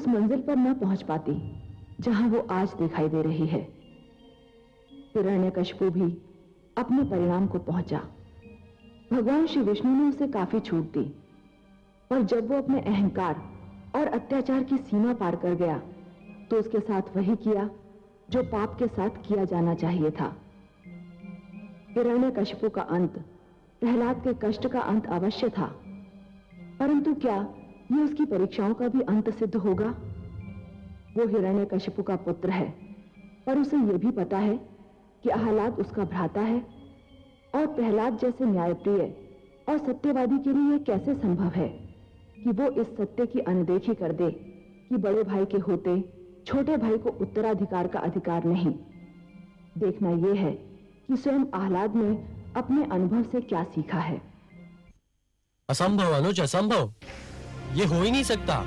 उस मंजिल पर न पहुंच पाती जहां वो आज दिखाई दे रही है। हिरण्यकशिपु भी अपने परिणाम को पहुंचा। भगवान श्री विष्णु ने उसे काफी छूट दी, और जब वो अपने अहंकार और अत्याचार की सीमा पार कर गया तो उसके साथ वही किया जो पाप के साथ किया जाना चाहिए था। हिरण्यकशिपु का अंत प्रहलाद के कष्ट का अंत अवश्य था, परंतु क्या ये उसकी परीक्षाओं का भी अंत सिद्ध होगा? वो हिरण्यकशिपु का पुत्र है, पर उसे यह भी पता है कि आह्लाद उसका भ्राता है, और प्रहलाद जैसे न्यायप्रिय और सत्यवादी के लिए यह कैसे संभव है कि वो इस सत्य की अनदेखी कर दे कि बड़े भाई के होते छोटे भाई को उत्तराधिकार का अधिकार नहीं। देखना यह है कि स्वयं आह्लाद ने अपने अनुभव से क्या सीखा है। असंभव अनुज, असंभव। ये हो ही नहीं सकता।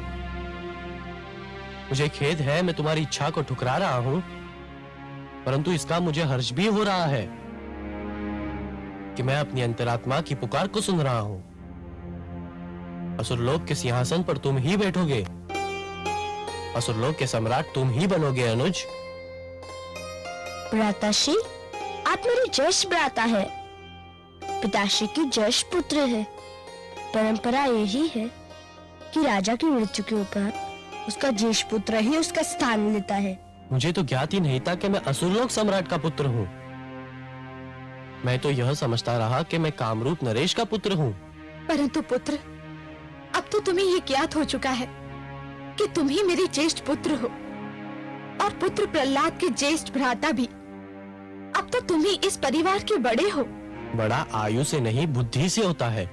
मुझे खेद है, मैं तुम्हारी इच्छा को ठुकरा रहा हूं, परंतु इसका मुझे हर्ष भी हो रहा है कि मैं अपनी अंतरात्मा की पुकार को सुन रहा हूं। असुरलोक के सिंहासन पर तुम ही बैठोगे, असुरलोक के सम्राट तुम ही बनोगे अनुज। भ्राताश्री, आप मेरे ज्येष्ठ भ्राता है, पिताश्री की ज्येष्ठ पुत्र है। परंपरा यही है कि राजा की मृत्यु के उपरांत उसका ज्येष्ठ पुत्र ही उसका स्थान लेता है। मुझे तो ज्ञात ही नहीं था कि मैं असुरलोक सम्राट का पुत्र हूँ। मैं तो यह समझता रहा कि मैं कामरूप नरेश का पुत्र हूँ। परंतु पुत्र, अब तो तुम्हें ये ज्ञात हो चुका है कि तुम ही मेरे ज्येष्ठ पुत्र हो, और पुत्र प्रहलाद के ज्येष्ठ भ्राता भी। अब तो तुम ही इस परिवार के बड़े हो। बड़ा आयु से नहीं, बुद्धि से होता है,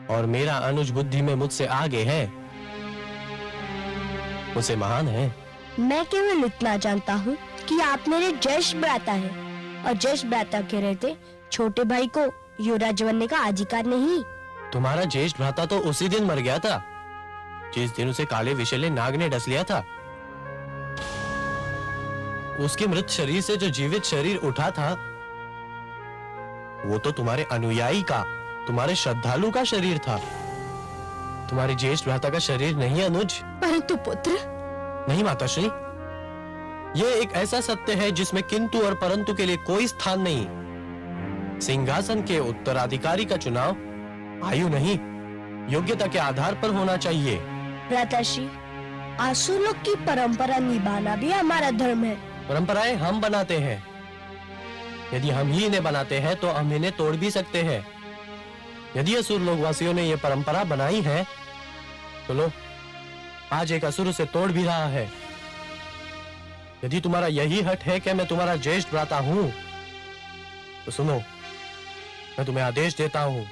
और मेरा अनुज बुद्धि में मुझसे आगे है, मुझसे महान है। मैं केवल इतना जानता हूँ कि आप मेरे ज्येष्ठ भ्राता हैं, और ज्येष्ठ भ्राता के रहते छोटे भाई को युवराज बनने का अधिकार नहीं। तुम्हारा ज्येष्ठ भ्राता तो उसी दिन मर गया था जिस दिन उसे काले विषैले नाग ने डस लिया था। उसके मृत शरीर से जो जीवित शरीर उठा था, वो तो तुम्हारे अनुयायी का, तुम्हारे श्रद्धालु का शरीर था, तुम्हारे ज्येष्ठ भ्राता का शरीर नहीं अनुज। परंतु पुत्र। नहीं माताश्री, ये एक ऐसा सत्य है जिसमें किंतु और परंतु के लिए कोई स्थान नहीं। सिंहासन के उत्तराधिकारी का चुनाव आयु नहीं, योग्यता के आधार पर होना चाहिए। भ्राताश्री, असुरलोक की परंपरा निभाना भी हमारा धर्म है। परंपराएं हम बनाते हैं, यदि हम ही इन्हें बनाते हैं तो हम इन्हें तोड़ भी सकते हैं। यदि असुर लोक वासियों ने यह परंपरा बनाई है तो लो, आज एक असुर उसे तोड़ भी रहा है। यदि तुम्हारा यही हट है कि मैं तुम्हारा ज्येष्ठ भ्राता हूं, तो सुनो, मैं तुम्हें आदेश देता हूं,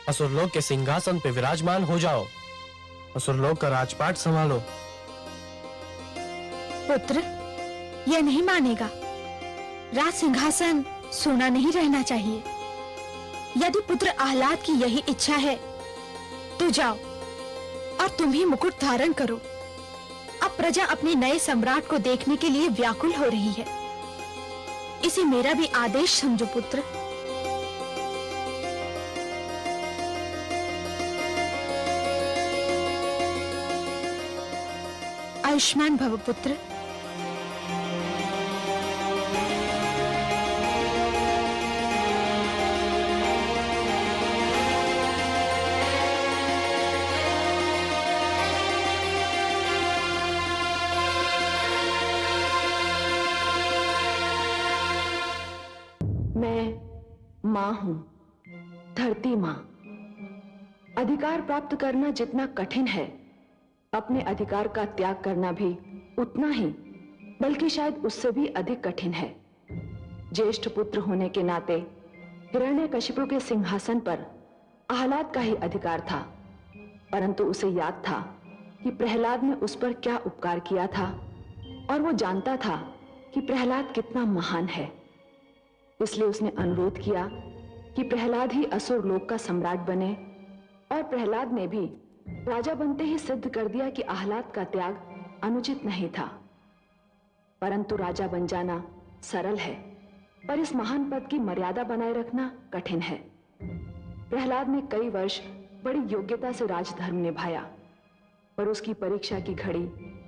असुरलोक के सिंहासन पे विराजमान हो जाओ, असुरलोक का राजपाट संभालो। पुत्र, यह नहीं मानेगा। राज सिंहासन सोना नहीं रहना चाहिए। यदि पुत्र आह्लाद की यही इच्छा है तो जाओ और तुम ही मुकुट धारण करो। अब प्रजा अपने नए सम्राट को देखने के लिए व्याकुल हो रही है। इसे मेरा भी आदेश समझो पुत्र। आयुष्मान भव पुत्र। मैं मां हूं, धरती मां। अधिकार प्राप्त करना जितना कठिन है, अपने अधिकार का त्याग करना भी उतना ही, बल्कि शायद उससे भी अधिक कठिन है। ज्येष्ठ पुत्र होने के नाते हिरण्यकशिपु के सिंहासन पर आह्लाद का ही अधिकार था, परंतु उसे याद था कि प्रहलाद ने उस पर क्या उपकार किया था, और वो जानता था कि प्रहलाद कितना महान है। इसलिए उसने अनुरोध किया कि प्रहलाद ही असुर लोक का सम्राट बने, और प्रहलाद ने भी राजा बनते ही सिद्ध कर दिया कि आह्लाद का त्याग अनुचित नहीं था। परंतु राजा बन जाना सरल है, पर इस महान पद की मर्यादा बनाए रखना कठिन है। प्रहलाद ने कई वर्ष बड़ी योग्यता से राजधर्म निभाया, पर उसकी परीक्षा की घड़ी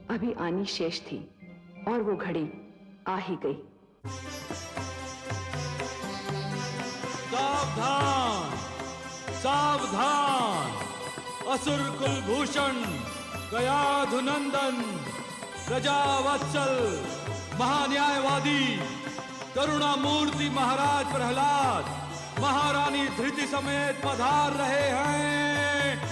अभी आनी शेष थी और वो घड़ी आ ही गई। सावधान सावधान, असुर कुलभूषण, गयाधुनंदन, प्रजावत्सल, महान्यायवादी, करुणामूर्ति महाराज प्रहलाद महारानी धृति समेत पधार रहे हैं।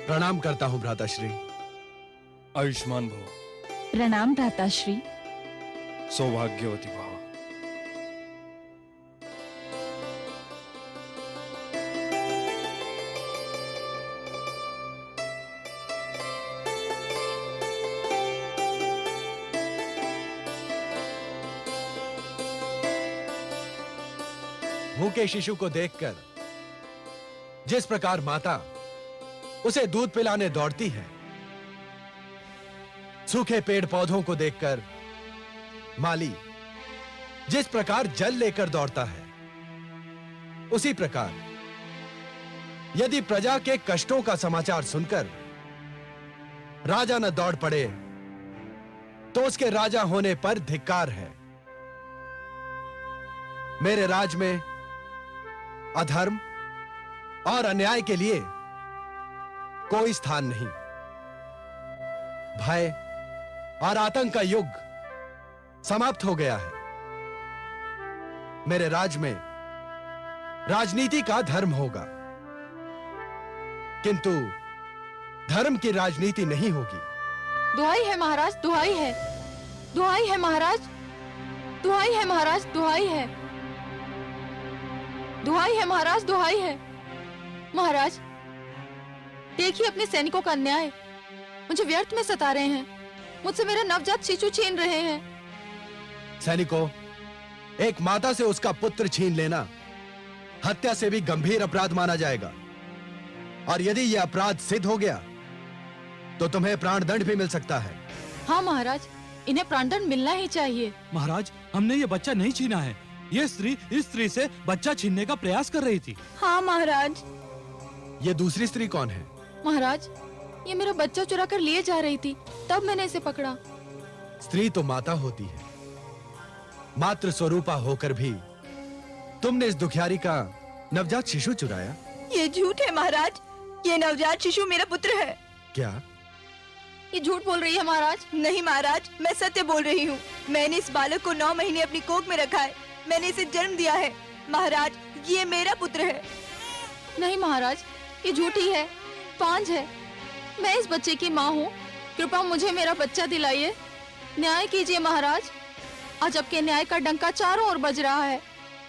प्रणाम करता हूं भ्राताश्री। आयुष्मान भव। प्रणाम भ्राताश्री। सौभाग्यवती भव। भूखे शिशु को देखकर जिस प्रकार माता उसे दूध पिलाने दौड़ती है, सूखे पेड़ पौधों को देखकर माली जिस प्रकार जल लेकर दौड़ता है, उसी प्रकार यदि प्रजा के कष्टों का समाचार सुनकर राजा न दौड़ पड़े तो उसके राजा होने पर धिक्कार है। मेरे राज में अधर्म और अन्याय के लिए कोई स्थान नहीं। भय और आतंक का युग समाप्त हो गया है। मेरे राज में राजनीति का धर्म होगा, किंतु धर्म की राजनीति नहीं होगी। दुहाई है महाराज, दुहाई है, दुहाई है महाराज, दुहाई है महाराज, दुहाई है, दुहाई है महाराज, दुहाई है। महाराज देखिए अपने सैनिकों का अन्याय, मुझे व्यर्थ में सता रहे हैं, मुझसे मेरा नवजात शिशु छीन रहे हैं। सैनिकों, एक माता से उसका पुत्र छीन लेना हत्या से भी गंभीर अपराध माना जाएगा, और यदि यह अपराध सिद्ध हो गया तो तुम्हें प्राणदंड भी मिल सकता है। हाँ महाराज, इन्हें प्राणदंड मिलना ही चाहिए। महाराज, हमने ये बच्चा नहीं छीना है। ये स्त्री इस स्त्री से बच्चा छीनने का प्रयास कर रही थी। हाँ महाराज। ये दूसरी स्त्री कौन है? महाराज, ये मेरा बच्चा चुरा कर लिए जा रही थी, तब मैंने इसे पकड़ा। स्त्री तो माता होती है, मातृ स्वरूपा होकर भी तुमने इस दुखियारी का नवजात शिशु चुराया। ये झूठ है महाराज, ये नवजात शिशु मेरा पुत्र है। क्या? ये झूठ बोल रही है महाराज। नहीं महाराज, मैं सत्य बोल रही हूँ। मैंने इस बालक को 9 महीने अपनी कोख में रखा है, मैंने इसे जन्म दिया है। महाराज, ये मेरा पुत्र है। नहीं महाराज, ये झूठी है, पांच है। मैं इस बच्चे की माँ हूँ, कृपया मुझे मेरा बच्चा दिलाइए। न्याय कीजिए महाराज, अजब के न्याय का डंका चारों ओर बज रहा है।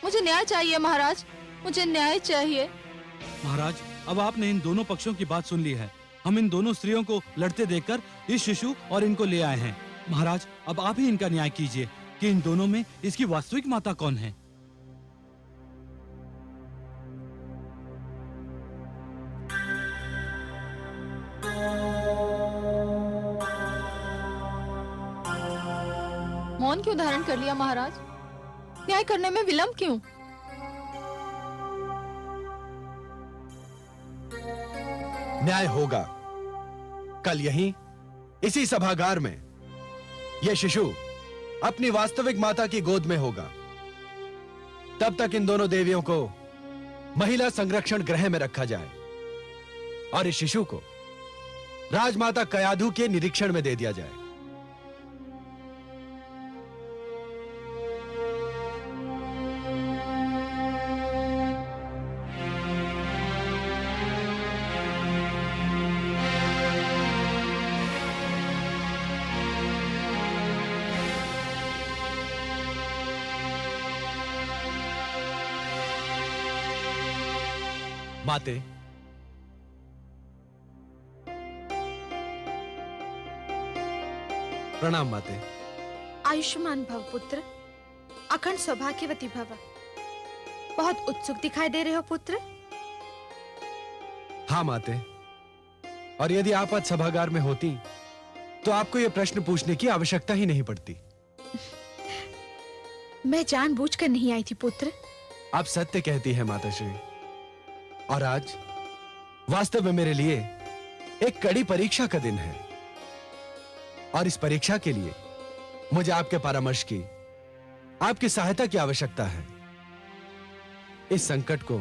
मुझे न्याय चाहिए महाराज, मुझे न्याय चाहिए। महाराज, अब आपने इन दोनों पक्षों की बात सुन ली है। हम इन दोनों स्त्रियों को लड़ते देखकर इस शिशु और इनको ले आए हैं। महाराज, अब आप ही इनका न्याय कीजिए कि इन दोनों में इसकी वास्तविक माता कौन है। मौन क्यों धारण कर लिया महाराज? न्याय करने में विलंब क्यों? न्याय होगा कल यहीं इसी सभागार में। यह शिशु अपनी वास्तविक माता की गोद में होगा। तब तक इन दोनों देवियों को महिला संरक्षण गृह में रखा जाए और इस शिशु को राजमाता कयाधु के निरीक्षण में दे दिया जाए। माते, प्रणाम माते। आयुष्मान भव पुत्र, अखंड सौभाग्यवती भव। बहुत उत्सुक दिखाई दे रहे हो पुत्र। हाँ माते, और यदि आप आज सभागार में होती तो आपको यह प्रश्न पूछने की आवश्यकता ही नहीं पड़ती। मैं जानबूझकर नहीं आई थी पुत्र। आप सत्य कहती है माताश्री, और आज वास्तव में मेरे लिए एक कड़ी परीक्षा का दिन है, और इस परीक्षा के लिए मुझे आपके परामर्श की, आपकी सहायता की आवश्यकता है। इस संकट को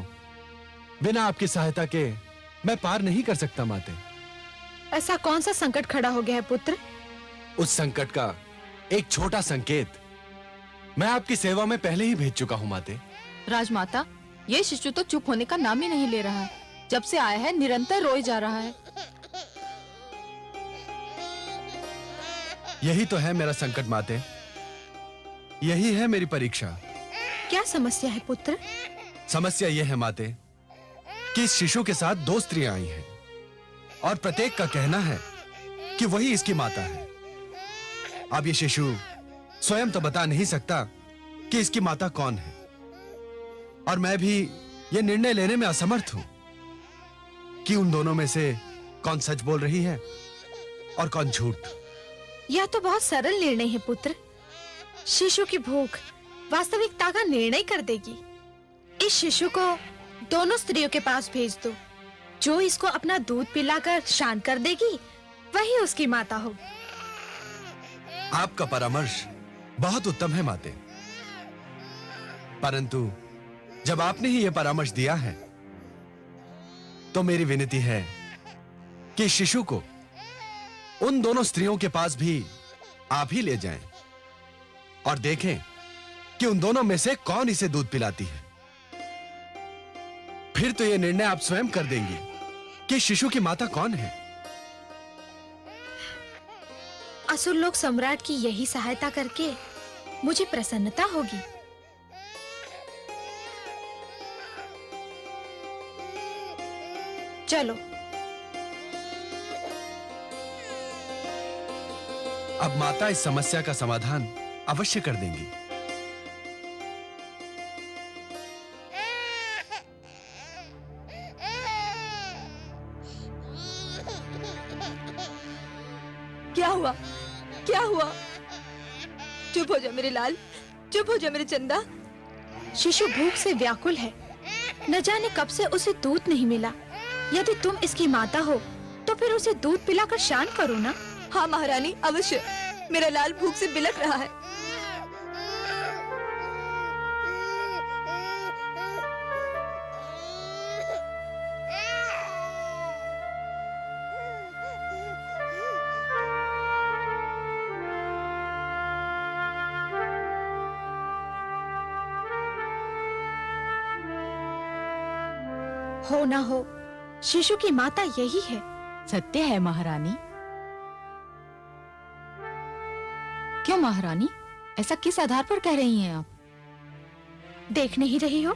बिना आपकी सहायता के मैं पार नहीं कर सकता माते। ऐसा कौन सा संकट खड़ा हो गया है पुत्र? उस संकट का एक छोटा संकेत मैं आपकी सेवा में पहले ही भेज चुका हूं माते। राजमाता, ये शिशु तो चुप होने का नाम ही नहीं ले रहा। जब से आया है निरंतर रोए जा रहा है। यही तो है मेरा संकट माते, यही है मेरी परीक्षा। क्या समस्या है पुत्र? समस्या यह है माते कि इस शिशु के साथ 2 स्त्रियां आई हैं, और प्रत्येक का कहना है कि वही इसकी माता है। अब ये शिशु स्वयं तो बता नहीं सकता कि इसकी माता कौन है, और मैं भी ये निर्णय लेने में असमर्थ हूं कि उन दोनों में से कौन सच बोल रही है और कौन झूठ। यह तो बहुत सरल निर्णय है पुत्र। शिशु की भूख वास्तविकता का निर्णय कर देगी। इस शिशु को दोनों स्त्रियों के पास भेज दो। जो इसको अपना दूध पिलाकर शांत कर देगी वही उसकी माता हो। आपका परामर्श बहुत उत्तम है माते, परंतु जब आपने ही यह परामर्श दिया है तो मेरी विनती है कि शिशु को उन दोनों स्त्रियों के पास भी आप ही ले जाएं और देखें कि उन दोनों में से कौन इसे दूध पिलाती है। फिर तो यह निर्णय आप स्वयं कर देंगी कि शिशु की माता कौन है। असुर लोक सम्राट की यही सहायता करके मुझे प्रसन्नता होगी। चलो अब माता इस समस्या का समाधान अवश्य कर देंगी। क्या हुआ? क्या हुआ? चुप हो जा मेरे लाल, चुप हो जा मेरे चंदा। शिशु भूख से व्याकुल है। न जाने कब से उसे दूध नहीं मिला। यदि तुम इसकी माता हो तो फिर उसे दूध पिलाकर शांत करो ना। हाँ महारानी, अवश्य। मेरा लाल भूख से बिलख रहा है। हो ना हो, शिशु की माता यही है। सत्य है महारानी। क्यों महारानी, ऐसा किस आधार पर कह रही हैं आप? देख नहीं रही हो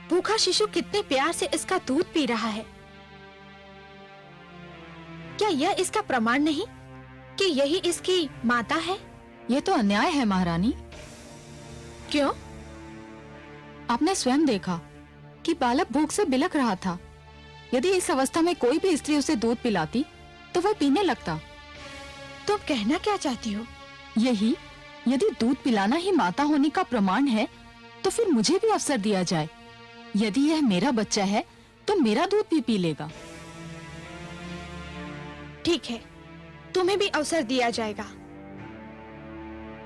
भूखा शिशु कितने प्यार से इसका दूध पी रहा है। क्या यह इसका प्रमाण नहीं कि यही इसकी माता है? ये तो अन्याय है महारानी। क्यों? आपने स्वयं देखा कि बालक भूख से बिलख रहा था। यदि इस अवस्था में कोई भी स्त्री उसे दूध पिलाती तो वह पीने लगता। तुम कहना क्या चाहती हो? यही, यदि दूध पिलाना ही माता होने का प्रमाण है तो फिर मुझे भी अवसर दिया जाए। यदि यह मेरा बच्चा है तो मेरा दूध भी पी लेगा। ठीक है, तुम्हें भी अवसर दिया जाएगा।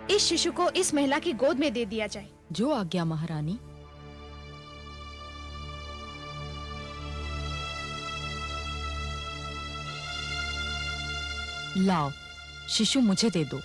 इस शिशु को इस महिला की गोद में दे दिया जाए। जो आज्ञा महारानी। लाओ, शिशु मुझे दे दो।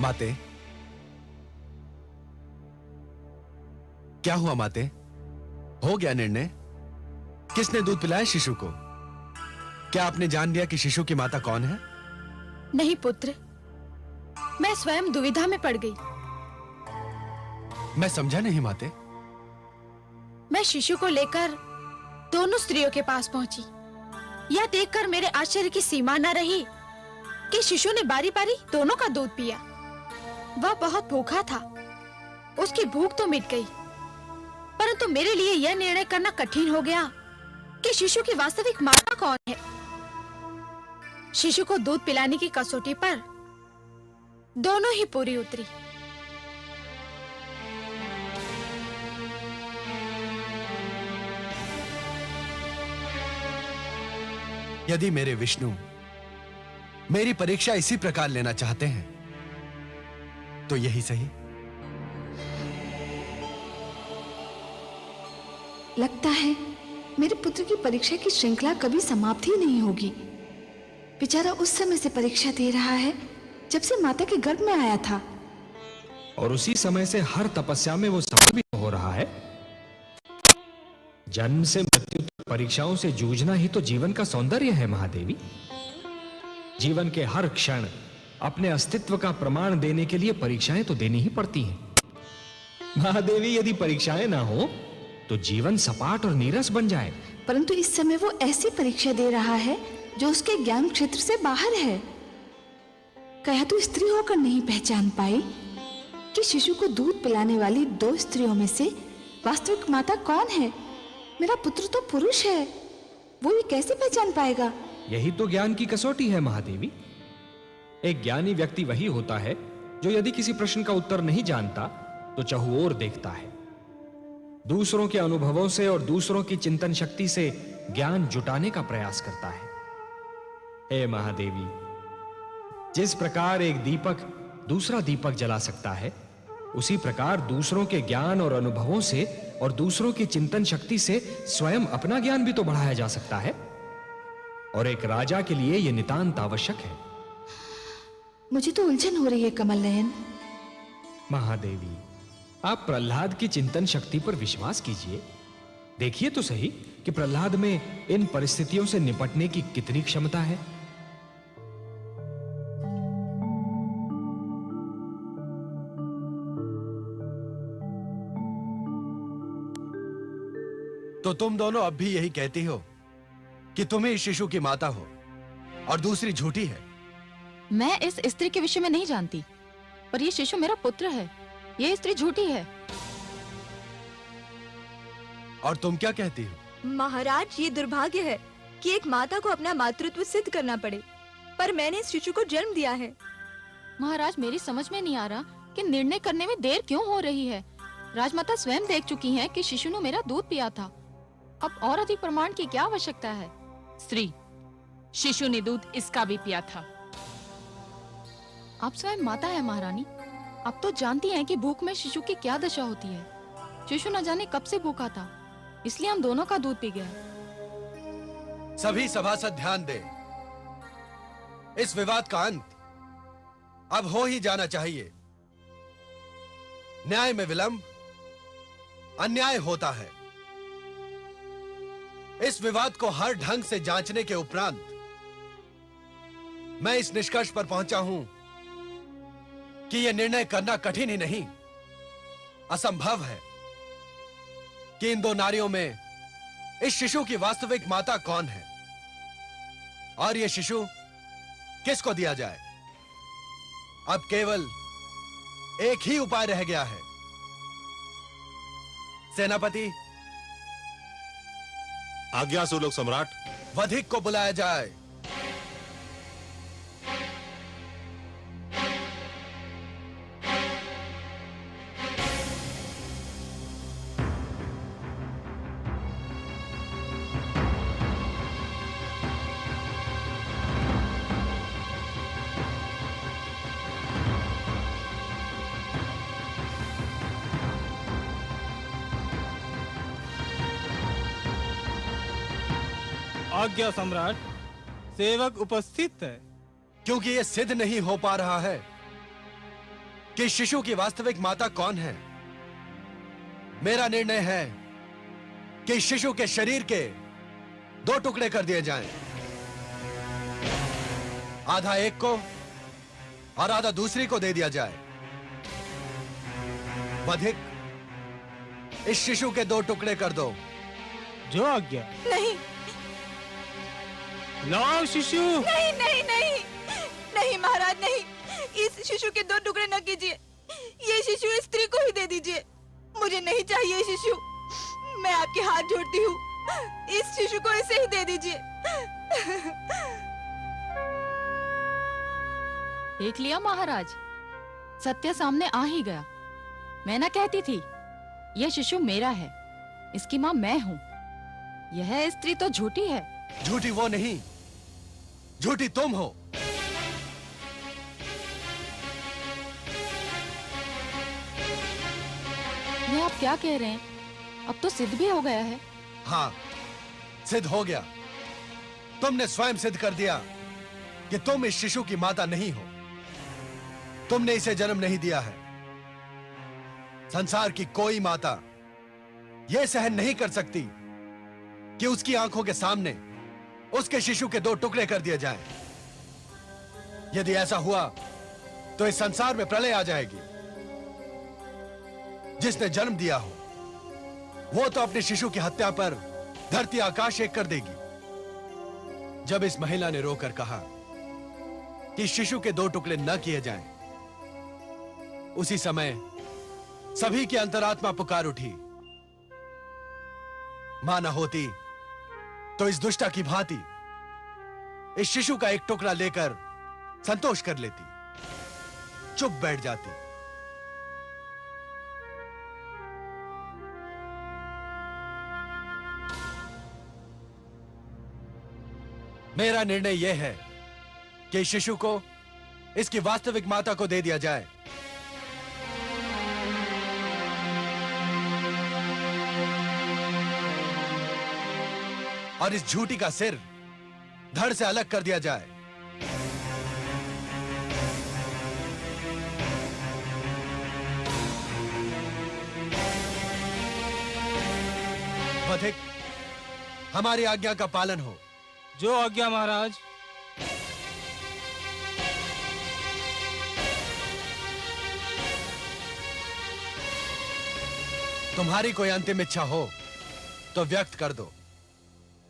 माते, क्या हुआ माते? हो गया निर्णय? किसने दूध पिलाया शिशु को? क्या आपने जान लिया कि शिशु की माता कौन है? नहीं पुत्र, मैं स्वयं दुविधा में पड़ गई। मैं समझा नहीं माते। मैं शिशु को लेकर दोनों स्त्रियों के पास पहुंची। यह देखकर मेरे आश्चर्य की सीमा न रही कि शिशु ने बारी बारी दोनों का दूध पिया। वह बहुत भूखा था, उसकी भूख तो मिट गई, परंतु मेरे लिए यह निर्णय करना कठिन हो गया कि शिशु की वास्तविक माता कौन है। शिशु को दूध पिलाने की कसौटी पर दोनों ही पूरी उतरी। यदि मेरे विष्णु मेरी परीक्षा इसी प्रकार लेना चाहते हैं तो यही सही। लगता है मेरे पुत्र की परीक्षा की श्रृंखला कभी समाप्त ही नहीं होगी। बेचारा उस समय से परीक्षा दे रहा है जब से माता के गर्भ में आया था, और उसी समय से हर तपस्या में वो सफल भी हो रहा है। जन्म से मृत्यु तक परीक्षाओं से जूझना ही तो जीवन का सौंदर्य है महादेवी। जीवन के हर क्षण अपने अस्तित्व का प्रमाण देने के लिए परीक्षाएं तो देनी ही पड़ती हैं। महादेवी, यदि परीक्षाएं ना हो तो जीवन सपाट और नीरस बन जाए। परंतु इस समय वो ऐसी परीक्षा दे रहा है जो उसके ज्ञान क्षेत्र से बाहर है। कहा तो स्त्री होकर नहीं पहचान पाई कि शिशु को दूध पिलाने वाली दो स्त्रियों में से वास्तविक माता कौन है। मेरा पुत्र तो पुरुष है, वो ये कैसे पहचान पाएगा? यही तो ज्ञान की कसौटी है महादेवी। एक ज्ञानी व्यक्ति वही होता है जो यदि किसी प्रश्न का उत्तर नहीं जानता तो चहुओर देखता है, दूसरों के अनुभवों से और दूसरों की चिंतन शक्ति से ज्ञान जुटाने का प्रयास करता है। हे महादेवी, जिस प्रकार एक दीपक दूसरा दीपक जला सकता है, उसी प्रकार दूसरों के ज्ञान और अनुभवों से और दूसरों की चिंतन शक्ति से स्वयं अपना ज्ञान भी तो बढ़ाया जा सकता है, और एक राजा के लिए यह नितांत आवश्यक है। मुझे तो उलझन हो रही है कमल नयन। महादेवी, आप प्रहलाद की चिंतन शक्ति पर विश्वास कीजिए। देखिए तो सही कि प्रहलाद में इन परिस्थितियों से निपटने की कितनी क्षमता है। तो तुम दोनों अब भी यही कहती हो कि तुम ही इस शिशु की माता हो और दूसरी झूठी है। मैं इस स्त्री के विषय में नहीं जानती, पर ये शिशु मेरा पुत्र है। ये स्त्री झूठी है। और तुम क्या कहती हो? महाराज, ये दुर्भाग्य है कि एक माता को अपना मातृत्व सिद्ध करना पड़े, पर मैंने इस शिशु को जन्म दिया है। महाराज, मेरी समझ में नहीं आ रहा कि निर्णय करने में देर क्यों हो रही है। राजमाता स्वयं देख चुकी हैं कि शिशु ने मेरा दूध पिया था। अब और अधिक प्रमाण की क्या आवश्यकता है? स्त्री, शिशु ने दूध इसका भी पिया था। आप स्वयं माता है महारानी, अब तो जानती हैं कि भूख में शिशु की क्या दशा होती है। शिशु न जाने कब से भूखा था, इसलिए हम दोनों का दूध पी गए। सभी सभासद ध्यान दें। इस विवाद का अंत अब हो ही जाना चाहिए। न्याय में विलंब अन्याय होता है। इस विवाद को हर ढंग से जांचने के उपरांत मैं इस निष्कर्ष पर पहुंचा हूं कि यह निर्णय करना कठिन ही नहीं, असंभव है कि इन दो नारियों में इस शिशु की वास्तविक माता कौन है और यह शिशु किसको दिया जाए। अब केवल एक ही उपाय रह गया है। सेनापति, आज्ञा सुलोक सम्राट। वधिक को बुलाया जाए। आज्ञा सम्राट, सेवक उपस्थित है। क्योंकि यह सिद्ध नहीं हो पा रहा है कि शिशु की वास्तविक माता कौन है। मेरा निर्णय है कि शिशु के शरीर के 2 टुकड़े कर दिए जाएं, आधा एक को और आधा दूसरी को दे दिया जाए। बधिक, इस शिशु के 2 टुकड़े कर दो। जो आज्ञा। नहीं लाओ शिशु। नहीं नहीं नहीं नहीं महाराज, नहीं, इस शिशु के 2 टुकड़े न कीजिए। ये शिशु इस स्त्री को ही दे दीजिए। मुझे नहीं चाहिए शिशु। मैं आपके हाथ जोड़ती हूँ, इस शिशु को इसे ही दे दीजिए। देख लिया महाराज, सत्य सामने आ ही गया। मैं ना कहती थी यह शिशु मेरा है, इसकी माँ मैं हूँ। यह स्त्री तो झूठी है। झूठी वो नहीं, झूठी तुम हो। ये आप क्या कह रहे हैं? अब तो सिद्ध भी हो गया है। हाँ, सिद्ध हो गया। तुमने स्वयं सिद्ध कर दिया कि तुम इस शिशु की माता नहीं हो। तुमने इसे जन्म नहीं दिया है। संसार की कोई माता यह सहन नहीं कर सकती कि उसकी आंखों के सामने उसके शिशु के 2 टुकड़े कर दिए जाएं। यदि ऐसा हुआ तो इस संसार में प्रलय आ जाएगी। जिसने जन्म दिया हो वो तो अपने शिशु की हत्या पर धरती आकाश एक कर देगी। जब इस महिला ने रोकर कहा कि शिशु के 2 टुकड़े न किए जाएं, उसी समय सभी की अंतरात्मा पुकार उठी। मां न होती तो इस दुष्टा की भांति इस शिशु का 1 टुकड़ा लेकर संतोष कर लेती, चुप बैठ जाती। मेरा निर्णय यह है कि शिशु को इसकी वास्तविक माता को दे दिया जाए। और इस झूठी का सिर धड़ से अलग कर दिया जाए। बधिक, हमारी आज्ञा का पालन हो। जो आज्ञा महाराज। तुम्हारी कोई अंतिम इच्छा हो तो व्यक्त कर दो,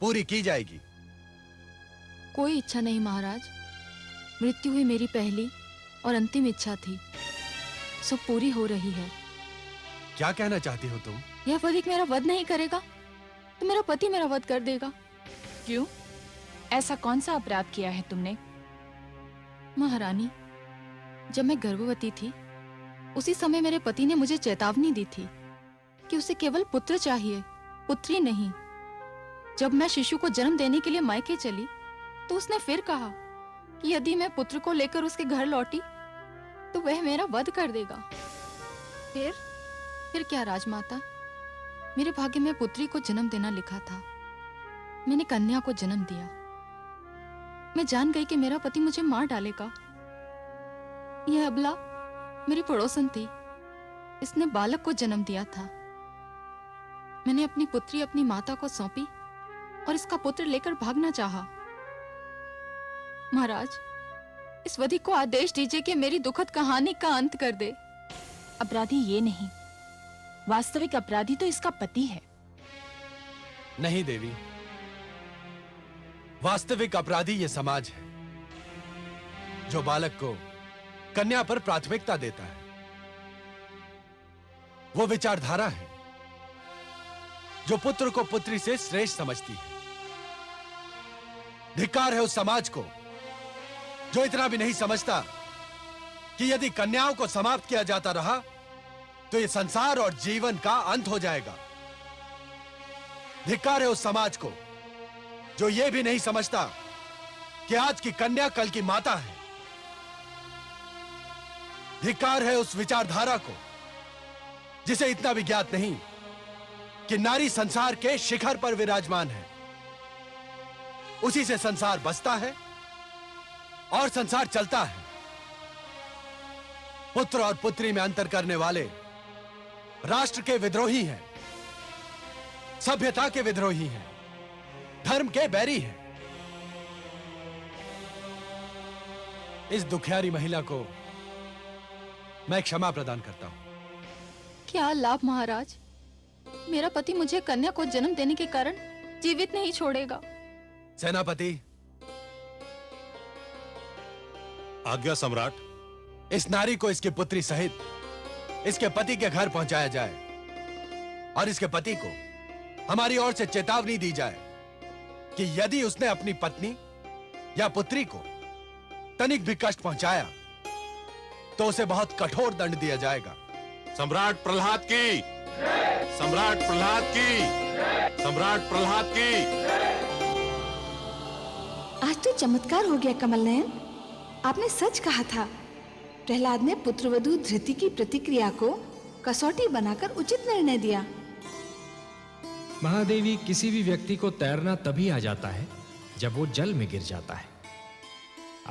पूरी की जाएगी। कोई इच्छा नहीं महाराज, मृत्यु ही मेरी पहली और अंतिम इच्छा थी, सो पूरी हो रही है। क्या कहना चाहती हो तुम? यह बधिक मेरा वध नहीं करेगा तो मेरा पति मेरा वध कर देगा। क्यों? ऐसा कौन सा अपराध किया है तुमने? महारानी, जब मैं गर्भवती थी उसी समय मेरे पति ने मुझे चेतावनी दी थी कि उसे केवल पुत्र चाहिए, पुत्री नहीं। जब मैं शिशु को जन्म देने के लिए मायके चली तो उसने फिर कहा कि यदि मैं पुत्र को लेकर उसके घर लौटी तो वह मेरा वध कर देगा। फिर क्या राजमाता, मेरे भाग्य में पुत्री को जन्म देना लिखा था। मैंने कन्या को जन्म दिया। मैं जान गई कि मेरा पति मुझे मार डालेगा। यह अबला मेरी पड़ोसन थी, इसने बालक को जन्म दिया था। मैंने अपनी पुत्री अपनी माता को सौंपी और इसका पुत्र लेकर भागना चाहा। महाराज, इस वधिक को आदेश दीजिए कि मेरी दुखद कहानी का अंत कर दे। अपराधी ये नहीं, वास्तविक अपराधी तो इसका पति है। नहीं देवी, वास्तविक अपराधी ये समाज है जो बालक को कन्या पर प्राथमिकता देता है। वो विचारधारा है जो पुत्र को पुत्री से श्रेष्ठ समझती है। धिक्कार है उस समाज को जो इतना भी नहीं समझता कि यदि कन्याओं को समाप्त किया जाता रहा तो ये संसार और जीवन का अंत हो जाएगा। धिक्कार है उस समाज को जो ये भी नहीं समझता कि आज की कन्या कल की माता है। धिक्कार है उस विचारधारा को जिसे इतना भी ज्ञात नहीं कि नारी संसार के शिखर पर विराजमान है, उसी से संसार बसता है और संसार चलता है। पुत्र और पुत्री में अंतर करने वाले राष्ट्र के विद्रोही हैं, सभ्यता के विद्रोही हैं, धर्म के बैरी हैं। इस दुखियारी महिला को मैं क्षमा प्रदान करता हूं। क्या लाभ महाराज? मेरा पति मुझे कन्या को जन्म देने के कारण जीवित नहीं छोड़ेगा। सेनापति, आज्ञा सम्राट। इस नारी को इसकी पुत्री सहित इसके पति के घर पहुंचाया जाए और इसके पति को हमारी ओर से चेतावनी दी जाए कि यदि उसने अपनी पत्नी या पुत्री को तनिक भी कष्ट पहुंचाया तो उसे बहुत कठोर दंड दिया जाएगा। सम्राट प्रहलाद की, सम्राट प्रहलाद की, सम्राट प्रहलाद की। आज तो चमत्कार हो गया कमल नयन। आपने सच कहा था। प्रहलाद ने पुत्रवधू धृति की प्रतिक्रिया को कसौटी बनाकर उचित निर्णय दिया। महादेवी, किसी भी व्यक्ति को तैरना तभी आ जाता है जब वो जल में गिर जाता है।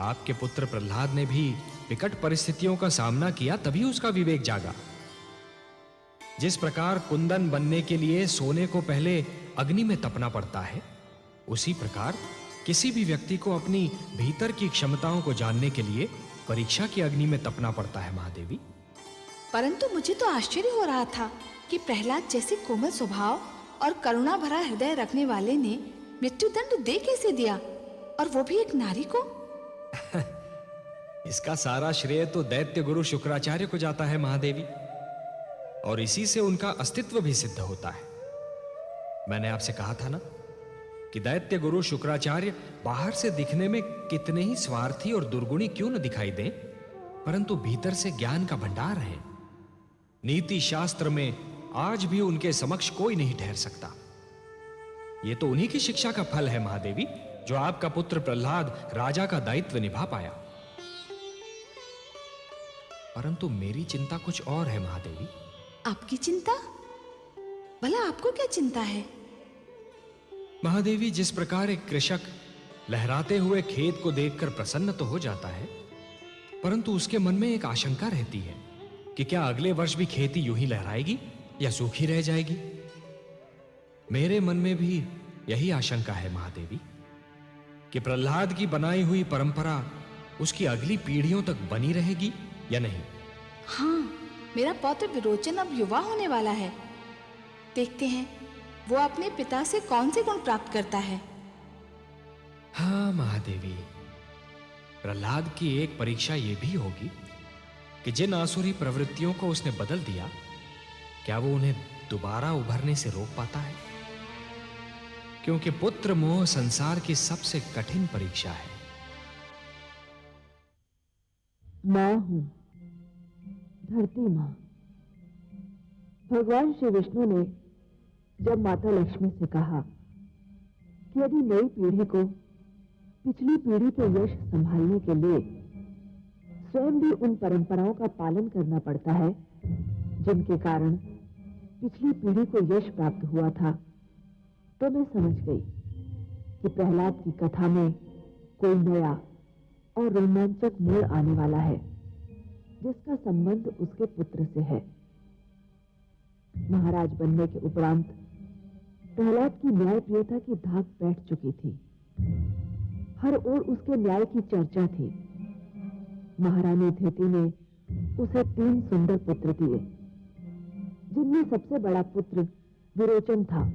आपके पुत्र प्रहलाद ने भी विकट परिस्थितियों का सामना किया, तभी उसका विवेक जागा। जिस प्रकार कुंदन बनने के लिए सोने को पहले अग्नि में तपना पड़ता है, उसी प्रकार किसी भी व्यक्ति को अपनी भीतर की क्षमताओं को जानने के लिए परीक्षा की अग्नि में तपना पड़ता है महादेवी। परंतु मुझे तो आश्चर्य हो रहा था कि प्रहलाद जैसे कोमल स्वभाव और करुणा भरा हृदय रखने वाले ने मृत्युदंड दे कैसे दिया, और वो भी एक नारी को। इसका सारा श्रेय तो दैत्य गुरु शुक्राचार्य को जाता है महादेवी, और इसी से उनका अस्तित्व भी सिद्ध होता है। मैंने आपसे कहा था ना कि दैत्य गुरु शुक्राचार्य बाहर से दिखने में कितने ही स्वार्थी और दुर्गुणी क्यों न दिखाई दें, परंतु भीतर से ज्ञान का भंडार है। नीति शास्त्र में आज भी उनके समक्ष कोई नहीं ठहर सकता। यह तो उन्हीं की शिक्षा का फल है महादेवी, जो आपका पुत्र प्रहलाद राजा का दायित्व निभा पाया। परंतु मेरी चिंता कुछ और है महादेवी। आपकी चिंता? भला आपको क्या चिंता है? महादेवी, जिस प्रकार एक कृषक लहराते हुए खेत को देखकर प्रसन्न तो हो जाता है, परंतु उसके मन में एक आशंका रहती है कि क्या अगले वर्ष भी खेती यूं ही लहराएगी या सूखी रह जाएगी। मेरे मन में भी यही आशंका है महादेवी कि प्रहलाद की बनाई हुई परंपरा उसकी अगली पीढ़ियों तक बनी रहेगी या नहीं। हाँ, मेरा पौत्र विरोचन अब युवा होने वाला है। देखते हैं वो अपने पिता से कौन से गुण प्राप्त करता है। हाँ महादेवी, प्रहलाद की एक परीक्षा यह भी होगी कि जिन आसुरी प्रवृत्तियों को उसने बदल दिया, क्या वो उन्हें दोबारा उभरने से रोक पाता है? क्योंकि पुत्र मोह संसार की सबसे कठिन परीक्षा है। मां हूं, धरती मां। भगवान श्री विष्णु ने जब माता लक्ष्मी से कहा कि यदि नई पीढ़ी को पिछली पीढ़ी के यश संभालने के लिए स्वयं भी उन परंपराओं का पालन करना पड़ता है जिनके कारण पिछली पीढ़ी को यश प्राप्त हुआ था, तो मैं समझ गई कि प्रहलाद की कथा में कोई नया और रोमांचक मोड़ आने वाला है, जिसका संबंध उसके पुत्र से है। महाराज बनने के उपरांत प्रहलाद की न्यायप्रियता की धाक बैठ चुकी थी। हर ओर उसके न्याय की चर्चा थी। महारानी धृति ने उसे 3 सुंदर पुत्र दिए, जिनमें सबसे बड़ा पुत्र विरोचन था।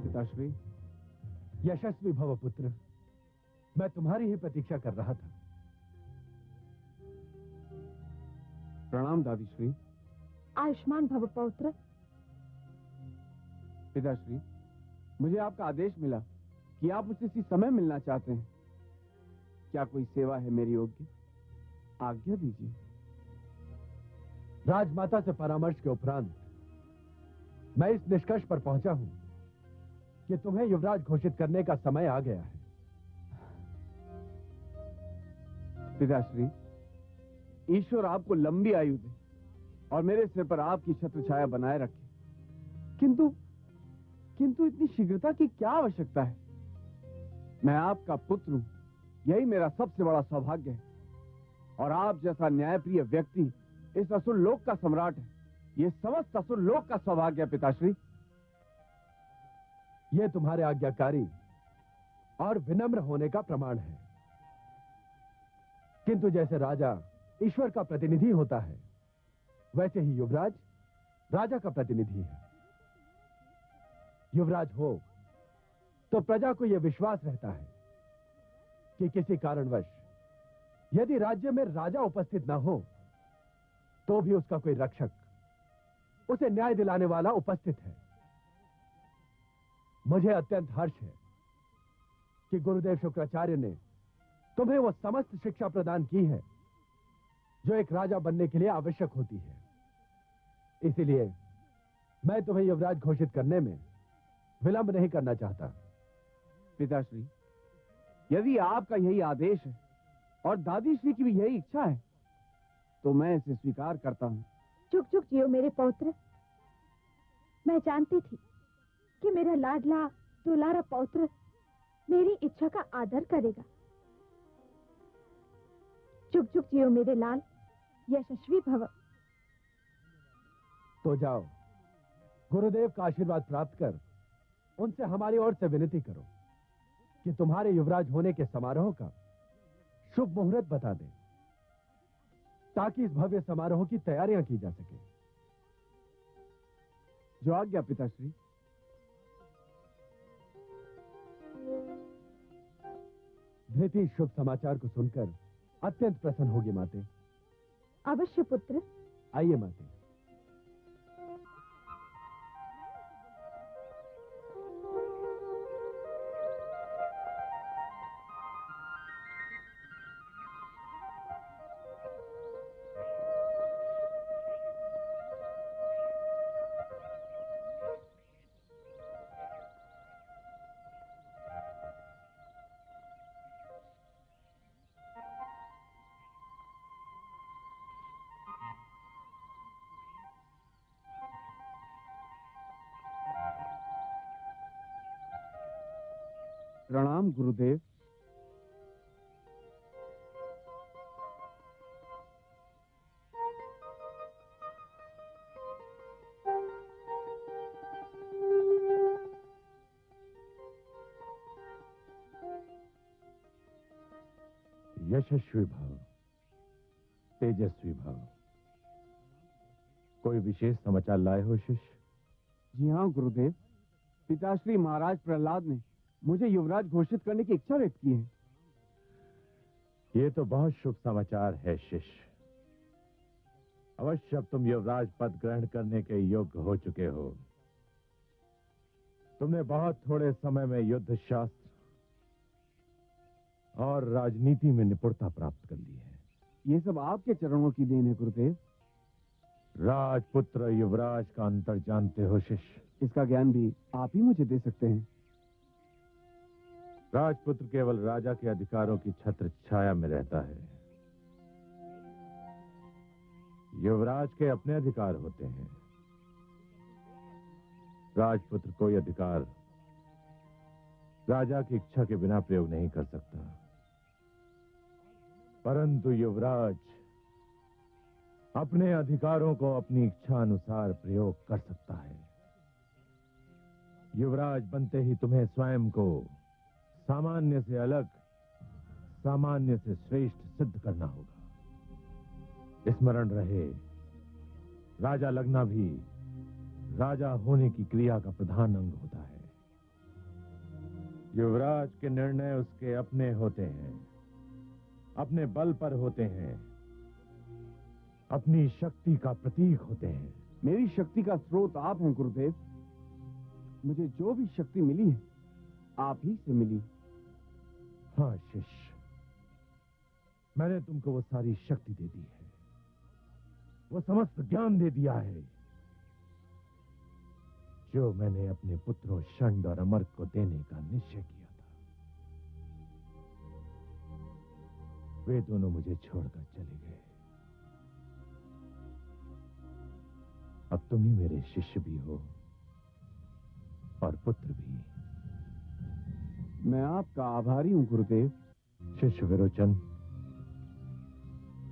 पिताश्री, यशस्वी भव पुत्र। मैं तुम्हारी ही प्रतीक्षा कर रहा था। प्रणाम दादीश्री। आयुष्मान भव पौत्र। पिताश्री, मुझे आपका आदेश मिला कि आप मुझसे इसी समय मिलना चाहते हैं। क्या कोई सेवा है मेरी योग्य? आज्ञा दीजिए। राजमाता से परामर्श के उपरांत मैं इस निष्कर्ष पर पहुंचा हूं कि तुम्हें युवराज घोषित करने का समय आ गया है। पिताश्री, ईश्वर आपको लंबी आयु दे और मेरे सिर पर आपकी छत्र छाया बनाए रखे। किंतु इतनी शीघ्रता की क्या आवश्यकता है? मैं आपका पुत्र हूं, यही मेरा सबसे बड़ा सौभाग्य है। और आप जैसा न्यायप्रिय व्यक्ति इस असुर लोक का सम्राट है। ये समस्त असुर लोक का सौभाग्य है पिताश्री। यह तुम्हारे आज्ञाकारी और विनम्र होने का प्रमाण है। किंतु जैसे राजा ईश्वर का प्रतिनिधि होता है, वैसे ही युवराज राजा का प्रतिनिधि है। युवराज हो तो प्रजा को यह विश्वास रहता है कि किसी कारणवश यदि राज्य में राजा उपस्थित ना हो तो भी उसका कोई रक्षक, उसे न्याय दिलाने वाला उपस्थित है। मुझे अत्यंत हर्ष है कि गुरुदेव शुक्राचार्य ने तुम्हें वो समस्त शिक्षा प्रदान की है जो एक राजा बनने के लिए आवश्यक होती है। इसीलिए मैं तुम्हें युवराज घोषित करने में विलंब नहीं करना चाहता। पिताश्री, यदि आपका यही आदेश है और दादी श्री की भी यही इच्छा है तो मैं इसे स्वीकार करता हूं। चुप चुप जियो मेरे पौत्र। मैं जानती थी कि मेरा लाडला दुलारा पौत्र मेरी इच्छा का आदर करेगा। चुप चुप जियो मेरे लाल, यशस्वी भव। तो जाओ, गुरुदेव का आशीर्वाद प्राप्त कर उनसे हमारी ओर से विनती करो कि तुम्हारे युवराज होने के समारोह का शुभ मुहूर्त बता दें, ताकि इस भव्य समारोह की तैयारियां की जा सके। जो आज्ञा पिताश्री। धृति शुभ समाचार को सुनकर अत्यंत प्रसन्न होगी माते। अवश्य पुत्र। आइए माते। प्रणाम गुरुदेव। यशस्वी भव, तेजस्वी भव। कोई विशेष समाचार लाए हो शिष्य? जी हाँ गुरुदेव, पिताश्री महाराज प्रहलाद ने मुझे युवराज घोषित करने की इच्छा व्यक्त की है। ये तो बहुत शुभ समाचार है शिष्य। अवश्य अब तुम युवराज पद ग्रहण करने के योग्य हो चुके हो। तुमने बहुत थोड़े समय में युद्ध शास्त्र और राजनीति में निपुणता प्राप्त कर ली है। ये सब आपके चरणों की देन है गुरुदेव। राजपुत्र युवराज का अंतर जानते हो शिष्य? इसका ज्ञान भी आप ही मुझे दे सकते हैं। राजपुत्र केवल राजा के अधिकारों की छत्र छाया में रहता है। युवराज के अपने अधिकार होते हैं। राजपुत्र कोई अधिकार राजा की इच्छा के बिना प्रयोग नहीं कर सकता, परंतु युवराज अपने अधिकारों को अपनी इच्छा अनुसार प्रयोग कर सकता है। युवराज बनते ही तुम्हें स्वयं को सामान्य से अलग, सामान्य से श्रेष्ठ सिद्ध करना होगा। स्मरण रहे, राजा लगना भी राजा होने की क्रिया का प्रधान अंग होता है। युवराज के निर्णय उसके अपने होते हैं, अपने बल पर होते हैं, अपनी शक्ति का प्रतीक होते हैं। मेरी शक्ति का स्रोत आप हैं गुरुदेव। मुझे जो भी शक्ति मिली है आप ही से मिली। हाँ शिष्य, मैंने तुमको वो सारी शक्ति दे दी है, वो समस्त ज्ञान दे दिया है जो मैंने अपने पुत्रों षंड और अमर को देने का निश्चय किया था। वे दोनों मुझे छोड़कर चले गए। अब तुम ही मेरे शिष्य भी हो और पुत्र भी। मैं आपका आभारी हूं गुरुदेव। शिष्य विरोचन,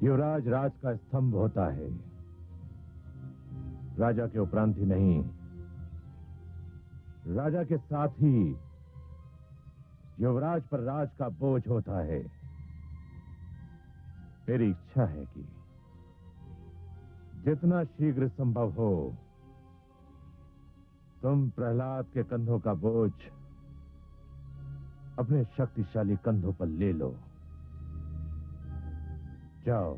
युवराज राज का स्तंभ होता है, राजा के उपरांत ही नहीं, राजा के साथ ही युवराज पर राज का बोझ होता है। मेरी इच्छा है कि जितना शीघ्र संभव हो तुम प्रहलाद के कंधों का बोझ अपने शक्तिशाली कंधों पर ले लो। जाओ,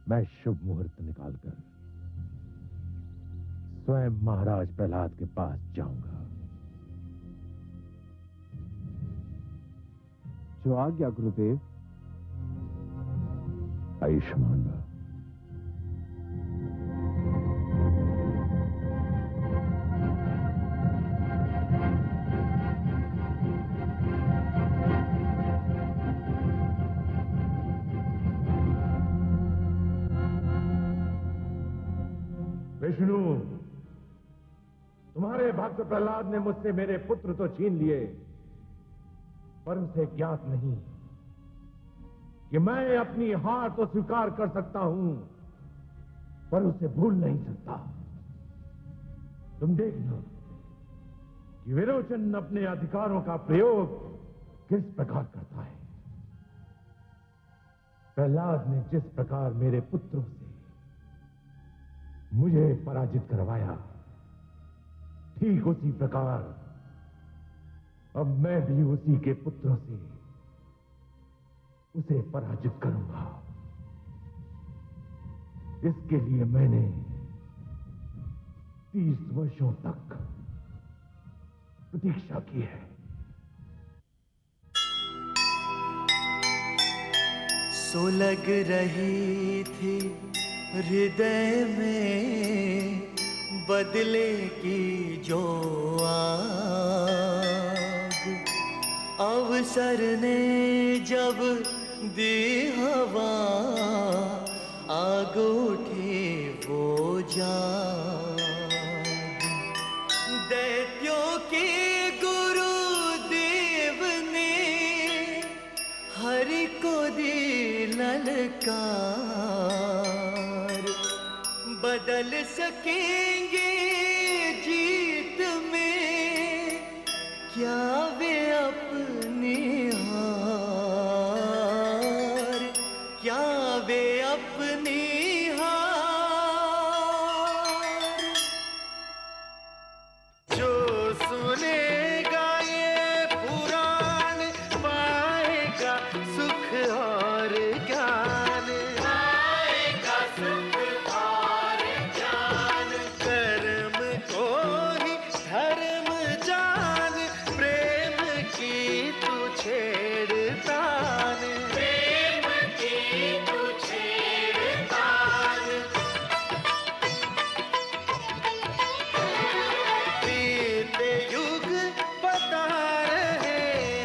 मैं शुभ मुहूर्त निकालकर स्वयं महाराज प्रहलाद के पास जाऊंगा। जो आज्ञा गुरुदेव। आयुष्मान भव। विष्णु, तुम्हारे भक्त प्रहलाद ने मुझसे मेरे पुत्र तो छीन लिए, पर उसे ज्ञात नहीं कि मैं अपनी हार तो स्वीकार कर सकता हूं, पर उसे भूल नहीं सकता। तुम देखना कि विरोचन अपने अधिकारों का प्रयोग किस प्रकार करता है। प्रहलाद ने जिस प्रकार मेरे पुत्रों से मुझे पराजित करवाया, ठीक उसी प्रकार अब मैं भी उसी के पुत्रों से उसे पराजित करूंगा। इसके लिए मैंने 30 वर्षों तक प्रतीक्षा की है। सो लग रही थी हृदय में बदले की जो आग, अवसर ने जब दी हवा, आग उठी वो जाग। दैत्यों की गुरुदेव ने हरि को दी ललकार, बदल सकेंगे जीत में क्या वे अपनी हार, क्या वे अपनी हार। जो सुनेगा ये पुराण पाएगा सुख और ज्ञान, पाएगा सुख और ज्ञान। कर्म को ही धर्म जान, प्रेम की तू छेड़तान, प्रेम की तू छेड़तान। बीते युग बता रहे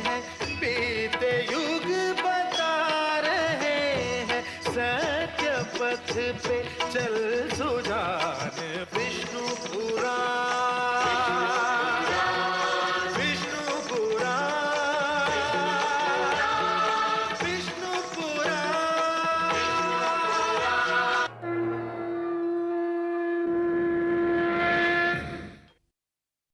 हैं, बीते युग बता रहे हैं, सत्य पथ पे चल सुजान।